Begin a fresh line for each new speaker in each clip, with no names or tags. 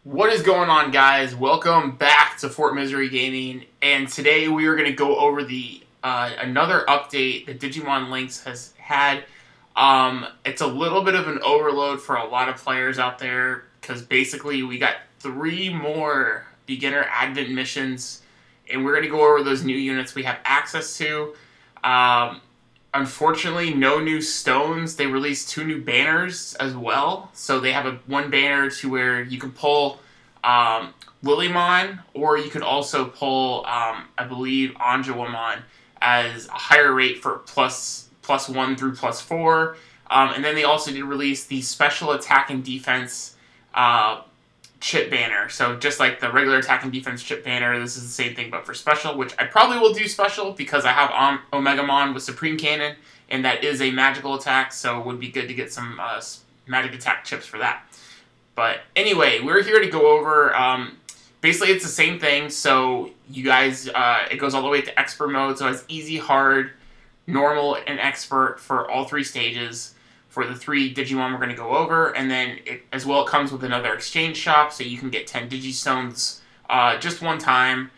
What is going on, guys? Welcome back to Fort Misery Gaming, and today we are going to go over the another update that Digimon Linkz has had. It's a little bit of an overload for a lot of players out there because basically we got 3 more beginner advent missions, and we're going to go over those new units we have access to. Unfortunately, no new stones. They released 2 new banners as well. So they have one banner to where you can pull Lilymon, or you could also pull, I believe, Anjawamon as a higher rate for plus 1 through plus 4. And then they also did release the special attack and defense chip banner. So just like the regular attack and defense chip banner, this is the same thing but for special, which I probably will do special because I have Omegamon with Supreme Cannon, and that is a magical attack, so it would be good to get some magic attack chips for that. But anyway, we're here to go over, basically it's the same thing, so you guys, it goes all the way to expert mode, so it's easy, hard, normal, and expert for all 3 stages. For the 3 Digimon we're going to go over, and then it comes with another exchange shop, so you can get 10 Digistones just one time.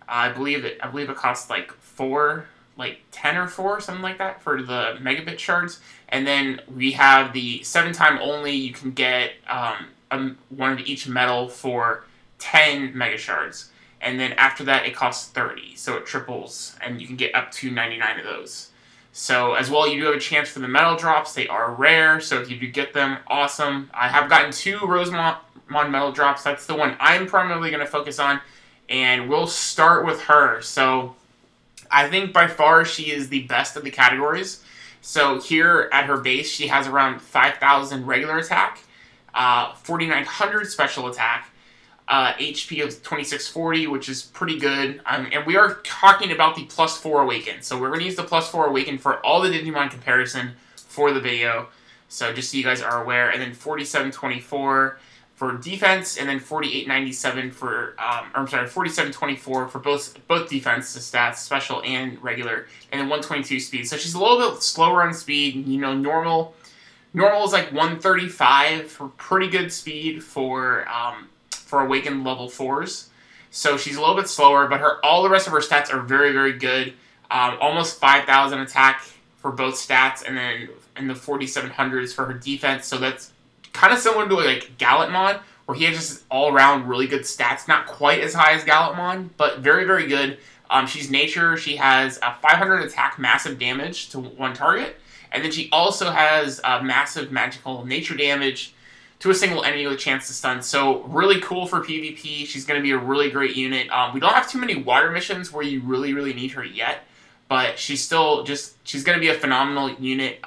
I believe it costs like 10 or 4, something like that, for the megabit shards. And then we have the 7-time only. You can get one of each metal for 10 mega shards, and then after that it costs 30, so it triples, and you can get up to 99 of those. So, as well, you do have a chance for the metal drops. They are rare, so if you do get them, awesome. I have gotten 2 Rosemon metal drops. That's the one I'm primarily going to focus on, and we'll start with her. So, I think by far she is the best of the categories. So, here at her base, she has around 5,000 regular attack, 4,900 special attack, HP of 2640, which is pretty good. And we are talking about the plus 4 awaken. So we're going to use the plus 4 awaken for all the Digimon comparison for the video. So just so you guys are aware. And then 4724 for defense, and then 4897 for, 4724 for both defense stats, special and regular, and then 122 speed. So she's a little bit slower on speed. You know, normal is like 135 for pretty good speed for Awakened level 4s. So she's a little bit slower, but all the rest of her stats are very, very good. Almost 5,000 attack for both stats, and then in the 4,700s for her defense. So that's kind of similar to like Gallantmon, where he has just all-around really good stats. Not quite as high as Gallantmon, but very, very good. She's nature. She has a 500 attack, massive damage to one target. And then she also has massive magical nature damage to a single enemy with a chance to stun. So really cool for PvP. She's going to be a really great unit. We don't have too many water missions where you really, really need her yet, but she's going to be a phenomenal unit,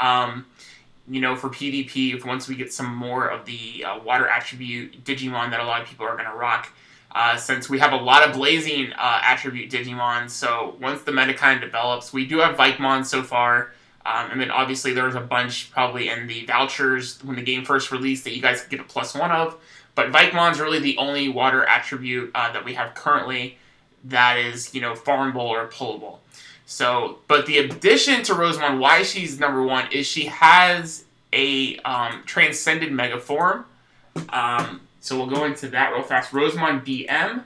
you know, for PvP once we get some more of the water attribute Digimon that a lot of people are going to rock. Since we have a lot of blazing attribute Digimon, so once the meta kind of develops, we do have Vikemon so far. And then obviously there was a bunch probably in the vouchers when the game first released that you guys could get a +1 of. But Vikemon's really the only water attribute that we have currently that is, you know, farmable or pullable. So, but the addition to Rosemon, why she's number 1, is she has a Transcendent Mega Form. So we'll go into that real fast. Rosemon BM.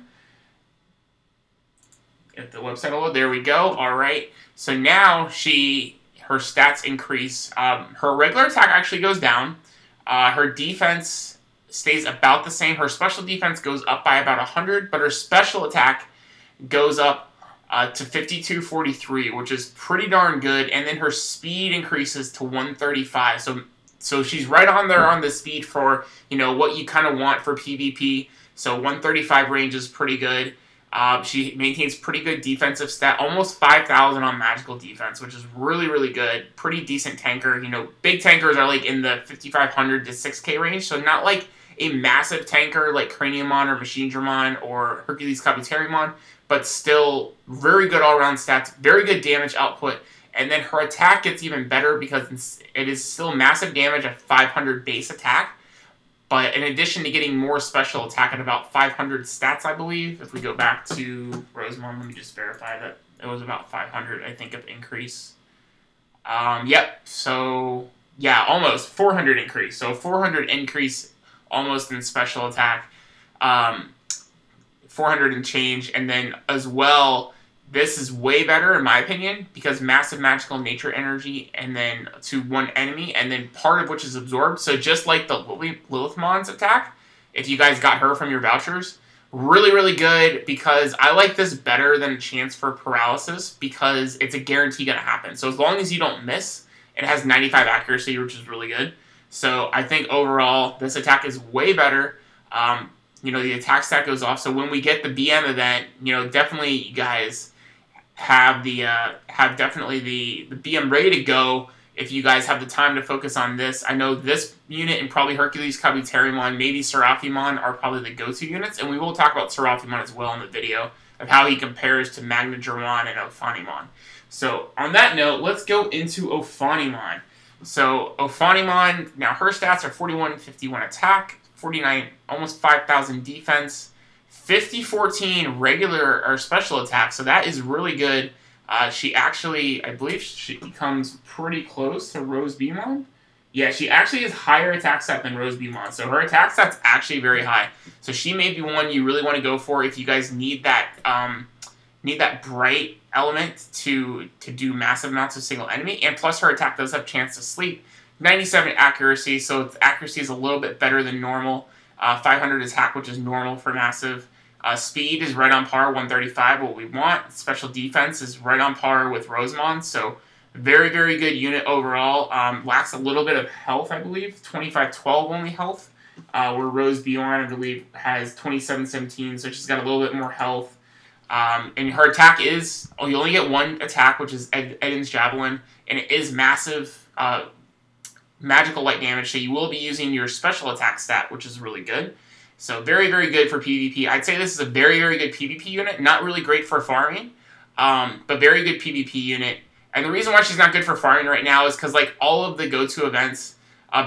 Get the website load. There we go. All right. So now her stats increase. Her regular attack actually goes down. Her defense stays about the same. Her special defense goes up by about 100, but her special attack goes up to 5243, which is pretty darn good. And then her speed increases to 135. So she's right on there on the speed for, you know, what you kind of want for PvP. So 135 range is pretty good. She maintains pretty good defensive stat, almost 5,000 on magical defense, which is really, really good. Pretty decent tanker. You know, big tankers are like in the 5,500 to 6K range, so not like a massive tanker like Craniumon or Magnadramon or Hercules Kabuterimon, but still very good all-around stats, very good damage output, and then her attack gets even better because it is still massive damage at 500 base attack. But in addition to getting more special attack at about 500 stats, I believe, if we go back to Rosemon, let me just verify that it was about 500, I think, of increase. Yep, so, yeah, almost 400 increase. So 400 increase almost in special attack. 400 and change, and then as well, this is way better in my opinion because massive magical nature energy, and then to one enemy, and then part of which is absorbed. So just like the Lilithmon's attack, if you guys got her from your vouchers, really good because I like this better than a chance for paralysis because it's a guarantee gonna happen. So as long as you don't miss, it has 95 accuracy, which is really good. So I think overall this attack is way better. You know, the attack stat goes off. So when we get the BM event, you know, definitely you guys have the definitely the BM ready to go if you guys have the time to focus on this. I know this unit and probably Hercules, Kabuterimon, maybe Seraphimon are probably the go-to units, and we will talk about Seraphimon as well in the video of how he compares to Magnadramon and Ofanimon. So on that note, let's go into Ofanimon. So Ofanimon, now her stats are 41, 51 attack, 49, almost 5,000 defense, 50-14 regular or special attack, so that is really good. She actually, I believe she comes pretty close to Rosemon. Yeah, she actually has higher attack stat than Rosemon, so her attack stat's actually very high. So she may be one you really want to go for if you guys need that bright element to do massive amounts of single enemy, and plus her attack does have chance to sleep. 97 accuracy, so its accuracy is a little bit better than normal. 500 attack, which is normal for massive. Speed is right on par, 135, what we want. Special defense is right on par with Rosemon, so very good unit overall. Lacks a little bit of health, I believe. 25-12 only health, where Rosemon, I believe, has 27-17, so she's got a little bit more health. And her attack is, you only get one attack, which is Eden's Javelin, and it is massive magical light damage, so you will be using your special attack stat, which is really good. So very good for PvP. I'd say this is a very good PvP unit. Not really great for farming, but very good PvP unit. And the reason why she's not good for farming right now is because like all of the go-to events,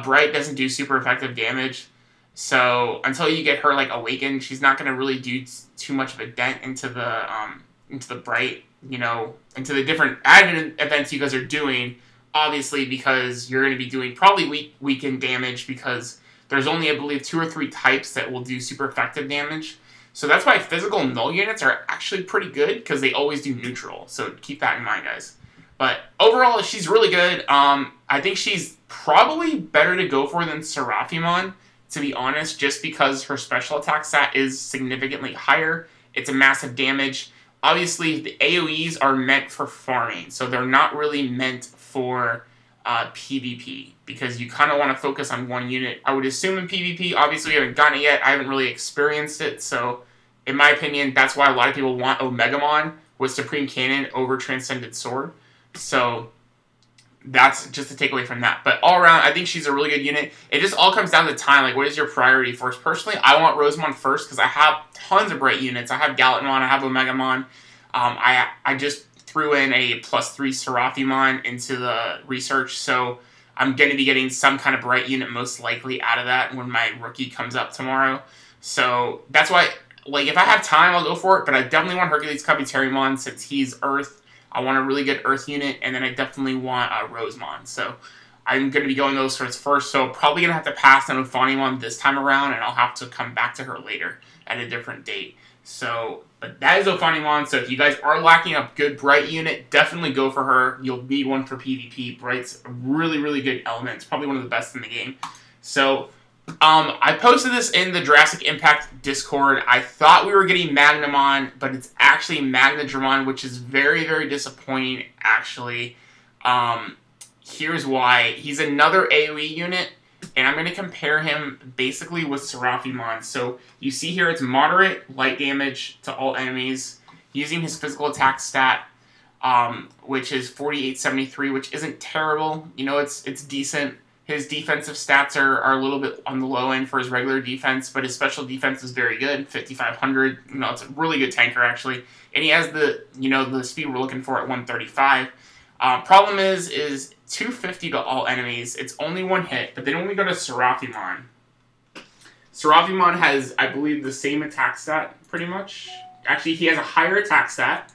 Bright doesn't do super effective damage. So until you get her like awakened, she's not going to really do too much of a dent into the Bright, you know, into the different admin events you guys are doing. Obviously, because you're going to be doing probably weakened damage because there's only, I believe, 2 or 3 types that will do super effective damage. So that's why physical null units are actually pretty good because they always do neutral. So keep that in mind, guys. But overall, she's really good. I think she's probably better to go for than Seraphimon, to be honest, just because her special attack stat is significantly higher. It's a massive damage. Obviously, the AoEs are meant for farming, so they're not really meant for PvP, because you kind of want to focus on one unit. I would assume in PvP, obviously we haven't gotten it yet, I haven't really experienced it, so in my opinion, that's why a lot of people want Omegamon with Supreme Cannon over Transcendent Sword. So that's just a takeaway from that. But all around, I think she's a really good unit. It just all comes down to time. Like, what is your priority first? Personally, I want Rosemon first because I have tons of bright units. I have Galantmon, I have Omegamon. I just threw in a +3 Seraphimon into the research, so I'm going to be getting some kind of bright unit most likely out of that when my rookie comes up tomorrow. So that's why, like, if I have time, I'll go for it, but I definitely want Hercules Kabuterimon since he's Earth. I want a really good Earth unit, and then I definitely want Rosemon. So I'm going to be going those first, so probably going to have to pass on Ofanimon this time around, and I'll have to come back to her later at a different date. So, but that is Ofanimon, so if you guys are lacking a good Bright unit, definitely go for her. You'll need one for PvP. Bright's a really good element. It's probably one of the best in the game. So, I posted this in the Jurassic Impact Discord. I thought we were getting Magnamon, but it's actually Magnadramon, which is very disappointing, actually. Here's why. He's another AoE unit, and I'm going to compare him basically with Seraphimon. So you see here it's moderate light damage to all enemies, using his physical attack stat, which is 4873, which isn't terrible. You know, it's decent. His defensive stats are a little bit on the low end for his regular defense, but his special defense is very good, 5500. You know, it's a really good tanker, actually. And he has the, you know, the speed we're looking for at 135. Problem is 250 to all enemies. It's only one hit, but then when we go to Seraphimon, Seraphimon has, I believe, the same attack stat, pretty much. Actually, he has a higher attack stat.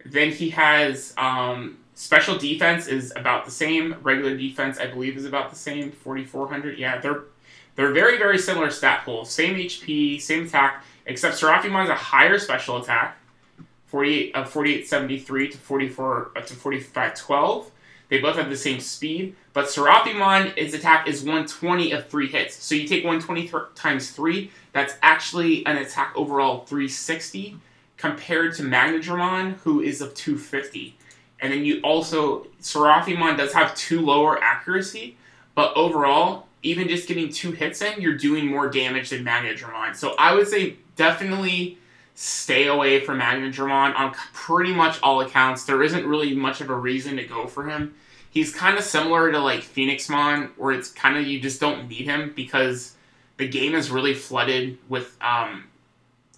Then he has, special defense is about the same. Regular defense, I believe, is about the same, 4400. Yeah, They're very, very similar stat pool. Same HP, same attack, except Seraphimon has a higher special attack, 4873 to 4512. They both have the same speed, but Seraphimon, attack is 120 of 3 hits. So you take 120 times 3, that's actually an attack overall 360, compared to Magnadramon, who is of 250. And then you also, Seraphimon does have 2 lower accuracy, but overall, even just getting 2 hits in, you're doing more damage than Magnadramon. So I would say definitely stay away from Magnadramon on pretty much all accounts. There isn't really much of a reason to go for him. He's kind of similar to like Phoenixmon, where it's kind of you just don't need him because the game is really flooded with,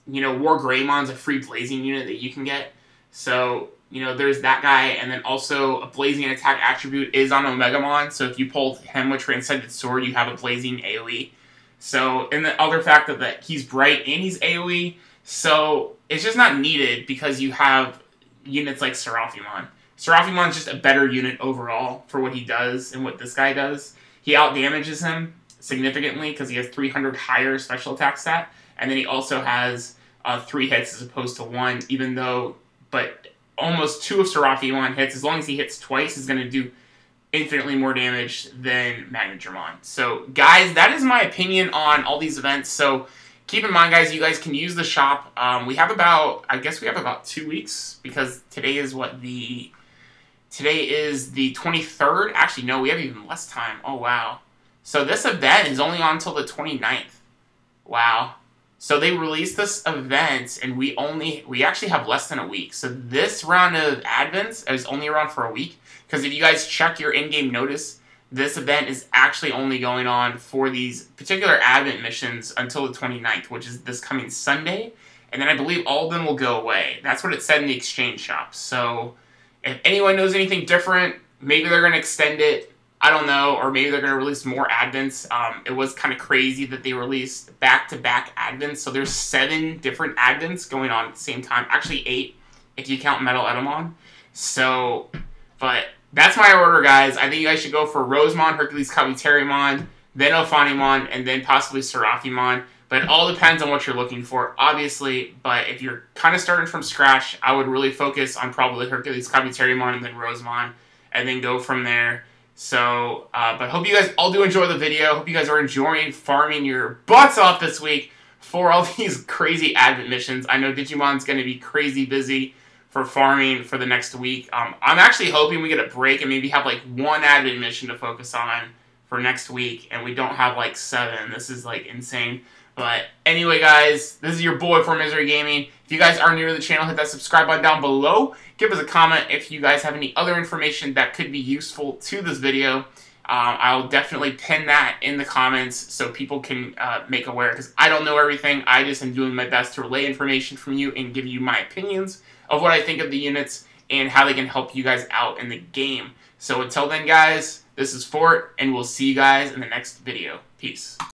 you know, War Greymon's a free Blazing unit that you can get. So, you know, there's that guy, and then also a Blazing attack attribute is on Omegamon, so if you pull him with Transcendent Sword, you have a Blazing AoE. So, and the other fact that he's bright and he's AoE, so it's just not needed because you have units like Seraphimon. Seraphimon's just a better unit overall for what he does and what this guy does. He outdamages him significantly because he has 300 higher special attack stat, and then he also has 3 hits as opposed to 1, even though, but almost 2 of Seraphimon hits, as long as he hits twice, is going to do infinitely more damage than Magnadramon. So, guys, that is my opinion on all these events. So, keep in mind, guys, you guys can use the shop. We have about, I guess we have about 2 weeks, because today is today is the 23rd. Actually, no, we have even less time. Oh, wow. So, this event is only on until the 29th. Wow. So they released this event, and we actually have less than a week. So this round of advents is only around for a week, because if you guys check your in-game notice, this event is actually only going on for these particular advent missions until the 29th, which is this coming Sunday, and then I believe all of them will go away. That's what it said in the exchange shop. So if anyone knows anything different, maybe they're going to extend it. I don't know, or maybe they're going to release more advents. It was kind of crazy that they released back-to-back advents, so there's 7 different advents going on at the same time. Actually 8, if you count Metal Etamon. So, but that's my order, guys. I think you guys should go for Rosemon, Hercules Kabuterimon, then Ofanimon, and then possibly Seraphimon. But it all depends on what you're looking for, obviously. But if you're kind of starting from scratch, I would really focus on probably Hercules Kabuterimon and then Rosemon, and then go from there. So, but hope you guys all do enjoy the video. Hope you guys are enjoying farming your butts off this week for all these crazy advent missions. I know Digimon's going to be crazy busy for farming for the next week. I'm actually hoping we get a break and maybe have like 1 advent mission to focus on for next week, and we don't have like 7. This is like insane. But anyway, guys, this is your boy for Misery Gaming. If you guys are new to the channel, hit that subscribe button down below. Give us a comment if you guys have any other information that could be useful to this video. I'll definitely pin that in the comments so people can make aware, because I don't know everything. I just am doing my best to relay information from you and give you my opinions of what I think of the units and how they can help you guys out in the game. So until then, guys, this is Fort, and we'll see you guys in the next video. Peace.